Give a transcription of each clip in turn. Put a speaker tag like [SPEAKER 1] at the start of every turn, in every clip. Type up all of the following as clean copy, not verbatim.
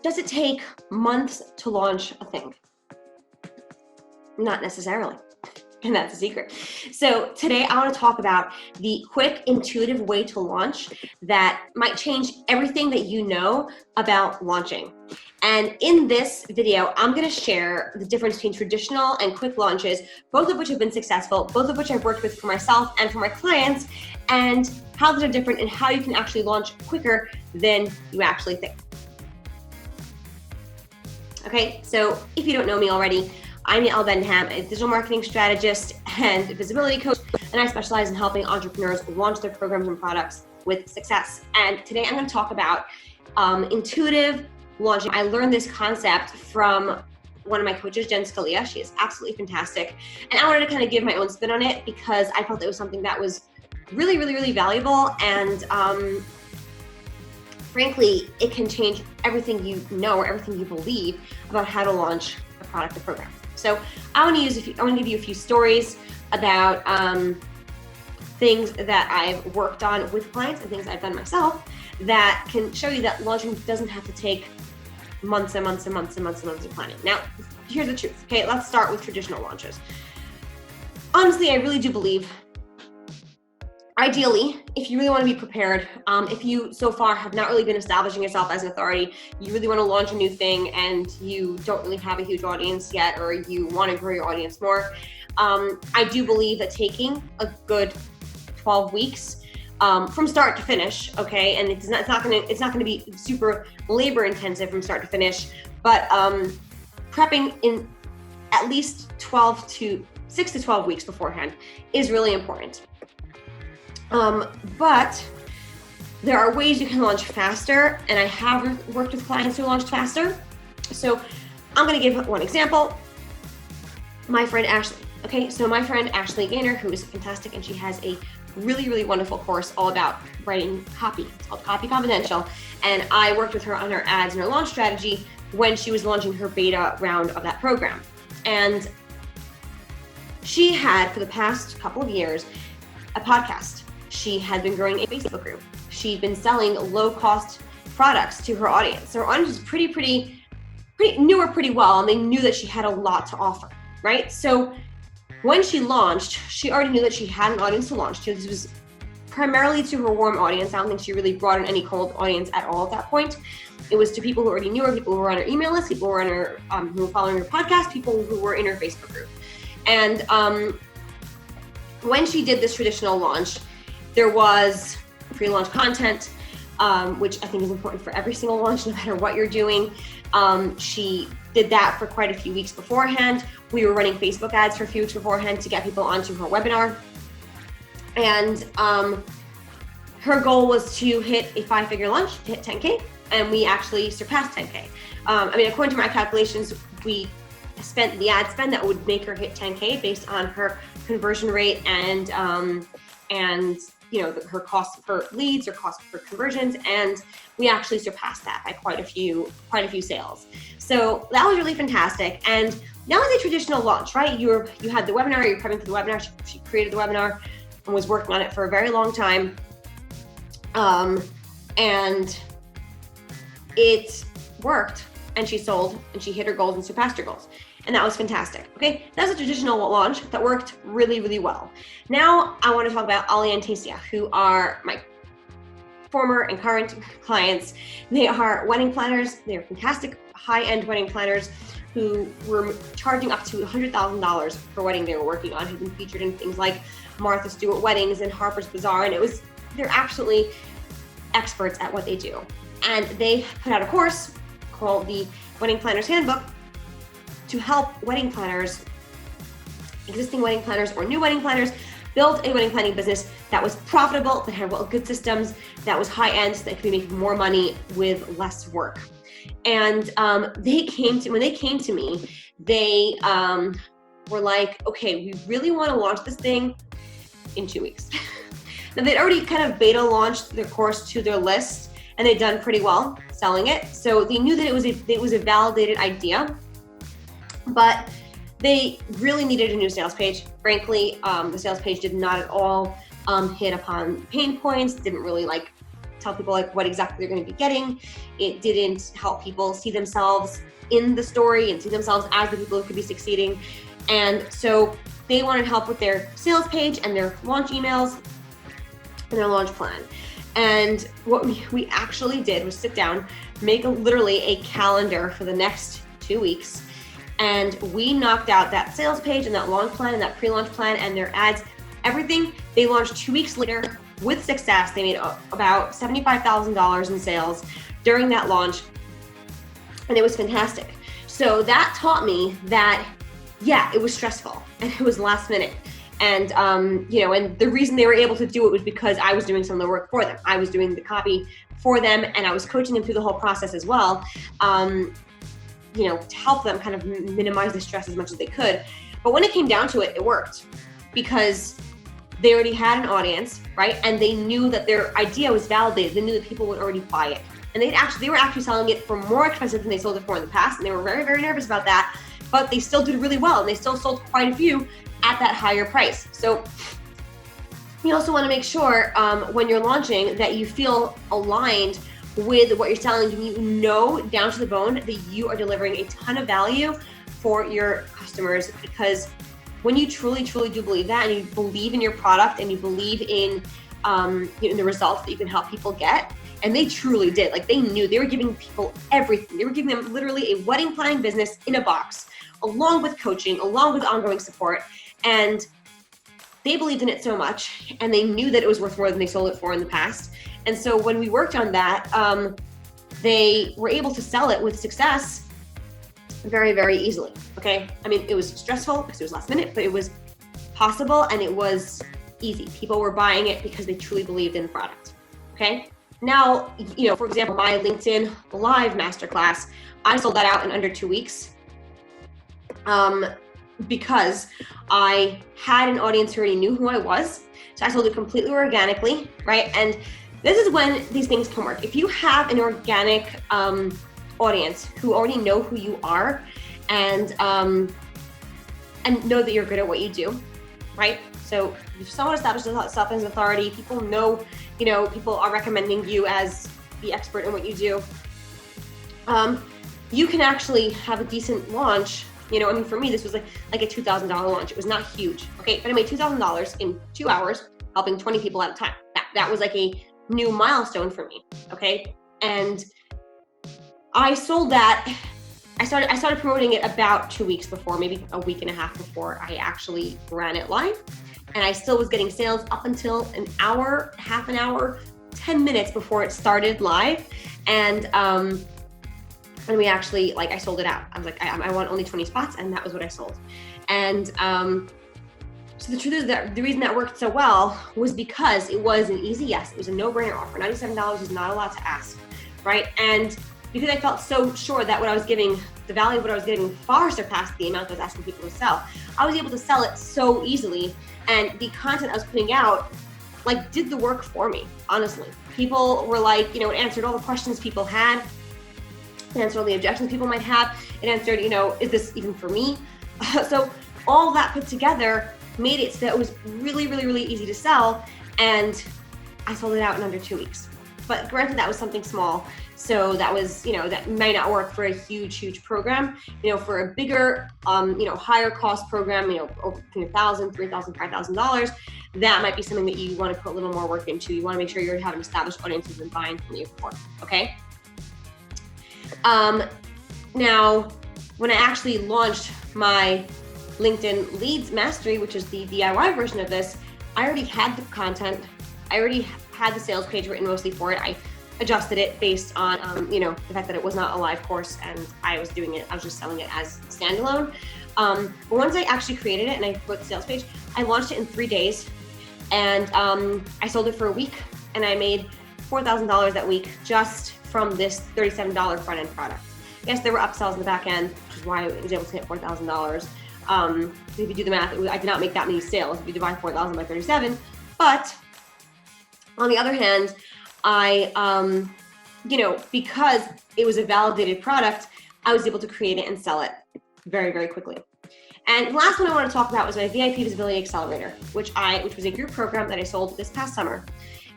[SPEAKER 1] does it take months to launch a thing? Not necessarily. And that's a secret. So today I want to talk about the quick, intuitive way to launch that might change everything that you know about launching. And in this video, I'm going to share the difference between traditional and quick launches, both of which have been successful, both of which I've worked with for myself and for my clients, and how they're different and how you can actually launch quicker than you actually think. Okay, so if you don't know me already, I'm Yael, Bendahan, a digital marketing strategist and visibility coach, and I specialize in helping entrepreneurs launch their programs and products with success. And today I'm going to talk about intuitive launching. I learned this concept from one of my coaches, Jen Scalia. She is absolutely fantastic. And I wanted to kind of give my own spin on it because I felt it was something that was really, really, really valuable. And frankly, it can change everything you know or everything you believe about how to launch a product or program. So I want to give you a few stories about things that I've worked on with clients and things I've done myself that can show you that launching doesn't have to take months and months and months and months and months of planning. Now, here's the truth. Okay, let's start with traditional launches. Honestly, I really do believe, ideally, if you really want to be prepared, if you so far have not really been establishing yourself as an authority, you really want to launch a new thing and you don't really have a huge audience yet, or you want to grow your audience more, I do believe that taking a good 12 weeks from start to finish, okay, and it's not going to be super labor intensive from start to finish, but prepping in at least 6 to 12 weeks beforehand is really important. But there are ways you can launch faster, and I have worked with clients who launched faster. So I'm going to give one example. My friend Ashley. Okay, so my friend Ashley Gaynor, who is fantastic, and she has a really, really wonderful course all about writing copy. It's called Copy Confidential. And I worked with her on her ads and her launch strategy when she was launching her beta round of that program. And she had, for the past couple of years, a podcast. She had been growing a Facebook group. She'd been selling low-cost products to her audience. So her audience was pretty knew her pretty well, and they knew that she had a lot to offer, right? So when she launched, she already knew that she had an audience to launch to. This was primarily to her warm audience. I don't think she really brought in any cold audience at all at that point. It was to people who already knew her, people who were on her email list, people who were on her, who were following her podcast, people who were in her Facebook group. And when she did this traditional launch, there was PreLaunch Content, which I think is important for every single launch, no matter what you're doing. She did that for quite a few weeks beforehand. We were running Facebook ads for a few weeks beforehand to get people onto her webinar. And her goal was to hit a 5-figure launch, to hit 10K, and we actually surpassed 10K. According to my calculations, we spent the ad spend that would make her hit 10K based on her conversion rate and her cost per leads or cost per conversions, and we actually surpassed that by quite a few sales. So that was really fantastic. And that was a traditional launch, right? You had the webinar, you're prepping for the webinar. She created the webinar and was working on it for a very long time, and it worked. And she sold, and she hit her goals and surpassed her goals. And that was fantastic, okay? That's a traditional launch that worked really, really well. Now I want to talk about Ali and Tasia, who are my former and current clients. They are wedding planners. They are fantastic high-end wedding planners who were charging up to $100,000 per wedding they were working on, who've been featured in things like Martha Stewart Weddings and Harper's Bazaar, and they're absolutely experts at what they do. And they put out a course called the Wedding Planner's Handbook to help wedding planners, existing wedding planners or new wedding planners, build a wedding planning business that was profitable, that had good systems, that was high end, so that could be making more money with less work. And when they came to me, they were like, okay, we really want to launch this thing in 2 weeks. Now they'd already kind of beta launched their course to their list, and they'd done pretty well selling it. So they knew that it was a validated idea, but they really needed a new sales page. Frankly, the sales page did not at all hit upon pain points, didn't really tell people like what exactly they're going to be getting. It didn't help people see themselves in the story and see themselves as the people who could be succeeding. And so they wanted help with their sales page and their launch emails and their launch plan. And what we actually did was sit down, make literally a calendar for the next 2 weeks. And we knocked out that sales page and that launch plan and that pre-launch plan and their ads, everything. They launched 2 weeks later with success. They made about $75,000 in sales during that launch. And it was fantastic. So that taught me that, yeah, it was stressful and it was last minute. And, and the reason they were able to do it was because I was doing some of the work for them. I was doing the copy for them and I was coaching them through the whole process as well, to help them kind of minimize the stress as much as they could. But when it came down to it, it worked because they already had an audience, right? And they knew that their idea was validated. They knew that people would already buy it. And they were actually selling it for more expensive than they sold it for in the past. And they were very, very nervous about that, but they still did really well. And they still sold quite a few at that higher price. So you also want to make sure when you're launching that you feel aligned with what you're selling. You know down to the bone that you are delivering a ton of value for your customers, because when you truly, truly do believe that, and you believe in your product and you believe in the results that you can help people get, and they truly did. Like, they knew they were giving people everything. They were giving them literally a wedding planning business in a box, along with coaching, along with ongoing support. And they believed in it so much, and they knew that it was worth more than they sold it for in the past. And so when we worked on that, they were able to sell it with success very, very easily. Okay. I mean, it was stressful because it was last minute, but it was possible and it was easy. People were buying it because they truly believed in the product. Okay. Now, for example, my LinkedIn Live Masterclass, I sold that out in under 2 weeks. Because I had an audience who already knew who I was. So I sold it completely organically, right? And this is when these things can work. If you have an organic audience who already know who you are and know that you're good at what you do, right? So if someone establishes itself as authority, people know, people are recommending you as the expert in what you do. You can actually have a decent launch. For me, this was like a $2,000 launch. It was not huge, okay? But I made $2,000 in 2 hours, helping 20 people at a time. That was like a new milestone for me, okay? And I sold that. I started promoting it about 2 weeks before, maybe a week and a half before I actually ran it live. And I still was getting sales up until an hour, half an hour, 10 minutes before it started live. And we actually, I sold it out. I was like, I want only 20 spots, and that was what I sold. And so the truth is that the reason that worked so well was because it was an easy yes. It was a no-brainer offer. $97 is not a lot to ask, right? And because I felt so sure that what I was giving, the value of what I was giving far surpassed the amount I was asking people to sell, I was able to sell it so easily. And the content I was putting out, did the work for me, honestly. People were it answered all the questions people had. It answered all the objections people might have. It answered, is this even for me? So all that put together made it so that it was really, really, really easy to sell. And I sold it out in under 2 weeks. But granted, that was something small. So that was, that might not work for a huge, huge program. For a bigger, higher cost program, over between $1,000, $3,000, $5,000, that might be something that you want to put a little more work into. You want to make sure you're having established audiences and buying from you before, okay? Now, when I actually launched my LinkedIn Leads Mastery, which is the DIY version of this, I already had the content. I already had the sales page written mostly for it. I adjusted it based on, the fact that it was not a live course and I was just selling it as standalone. But once I actually created it and I wrote the sales page, I launched it in 3 days, and I sold it for a week, and I made $4,000 that week just from this $37 front end product. Yes, there were upsells in the back end, which is why I was able to hit $4,000. If you do the math, I did not make that many sales if you divide 4,000 by 37. But on the other hand, I, because it was a validated product, I was able to create it and sell it very, very quickly. And the last one I want to talk about was my VIP Visibility Accelerator, which was a group program that I sold this past summer.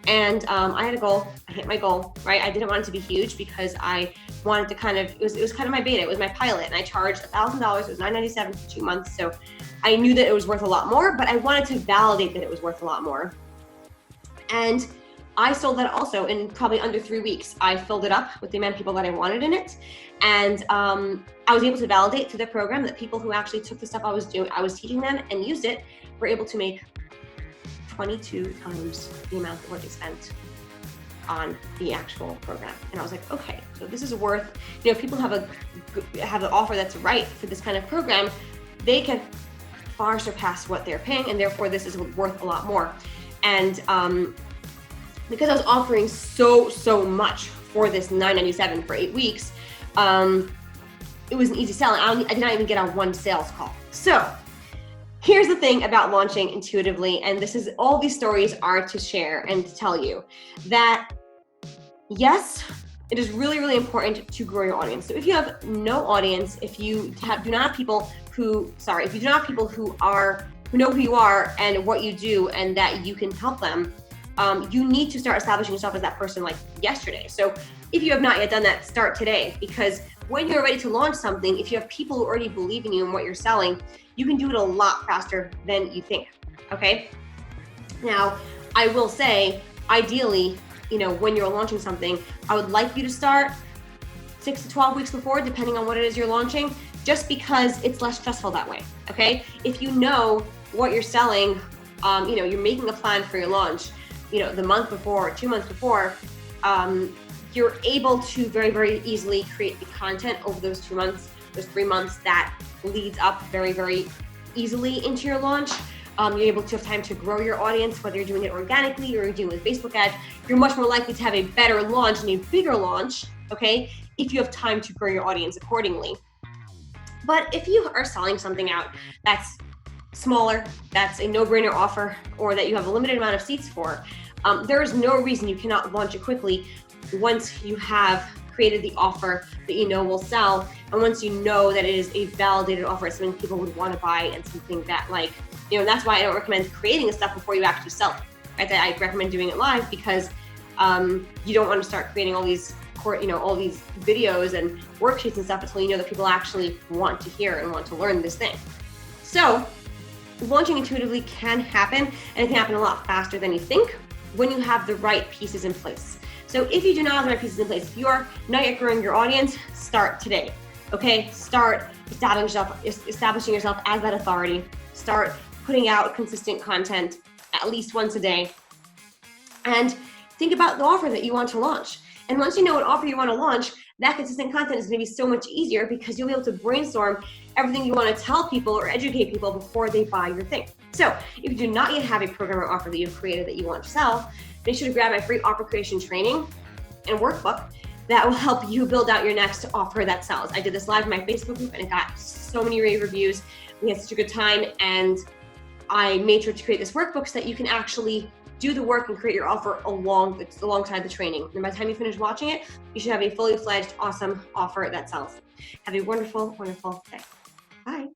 [SPEAKER 1] And I had a goal. I hit my goal, right? I didn't want it to be huge because I wanted to kind of, it was kind of my beta, it was my pilot, and I charged $1,000. It was $9.97 for 2 months. So I knew that it was worth a lot more, but I wanted to validate that it was worth a lot more. And I sold that also in probably under 3 weeks. I filled it up with the amount of people that I wanted in it. And I was able to validate through the program that people who actually took the stuff I was teaching them and used it were able to make 22 times the amount of what they spent on the actual program. And I was like, okay, so this is worth, you know, people have an offer that's right for this kind of program, they can far surpass what they're paying, and therefore this is worth a lot more. And because I was offering so much for this $9.97 for 8 weeks, it was an easy sell. I did not even get on one sales call. So here's the thing about launching intuitively, and this is, all these stories are to share and to tell you that yes, it is really important to grow your audience. So if you have no audience, if you do not have people who know who you are and what you do and that you can help them, you need to start establishing yourself as that person like yesterday. So if you have not yet done that, start today, because when you're ready to launch something, if you have people who already believe in you and what you're selling, you can do it a lot faster than you think, okay? Now, I will say, ideally, you know, when you're launching something, I would like you to start 6 to 12 weeks before, depending on what it is you're launching, just because it's less stressful that way, okay? If you know what you're selling, you know, you're making a plan for your launch, you know, the month before, 2 months before, you're able to very easily create the content over those 2 months, those 3 months that leads up very easily into your launch. You're able to have time to grow your audience, whether you're doing it organically or you're doing it with Facebook ads. You're much more likely to have a better launch and a bigger launch, okay, if you have time to grow your audience accordingly. But if you are selling something out that's smaller, that's a no-brainer offer, or that you have a limited amount of seats for, there is no reason you cannot launch it quickly once you have created the offer that you know will sell, and once you know that it is a validated offer, it's something people would want to buy, and something that, like, you know, that's why I don't recommend creating the stuff before you actually sell it, right? I recommend doing it live, because you don't want to start creating all these, you know, all these videos and worksheets and stuff until you know that people actually want to hear and want to learn this thing. So launching intuitively can happen, and it can happen a lot faster than you think when you have the right pieces in place. So if you do not have the right pieces in place, if you are not yet growing your audience, start today, okay? Start establishing yourself as that authority. Start putting out consistent content at least once a day, and think about the offer that you want to launch. And once you know what offer you want to launch, that consistent content is going to be so much easier, because you'll be able to brainstorm everything you want to tell people or educate people before they buy your thing. So if you do not yet have a program or offer that you've created that you want to sell, make sure to grab my free offer creation training and workbook that will help you build out your next offer that sells. I did this live in my Facebook group, and it got so many rave reviews. We had such a good time, and I made sure to create this workbook so that you can actually do the work and create your offer alongside the training. And by the time you finish watching it, you should have a fully fledged, awesome offer that sells. Have a wonderful day. Bye.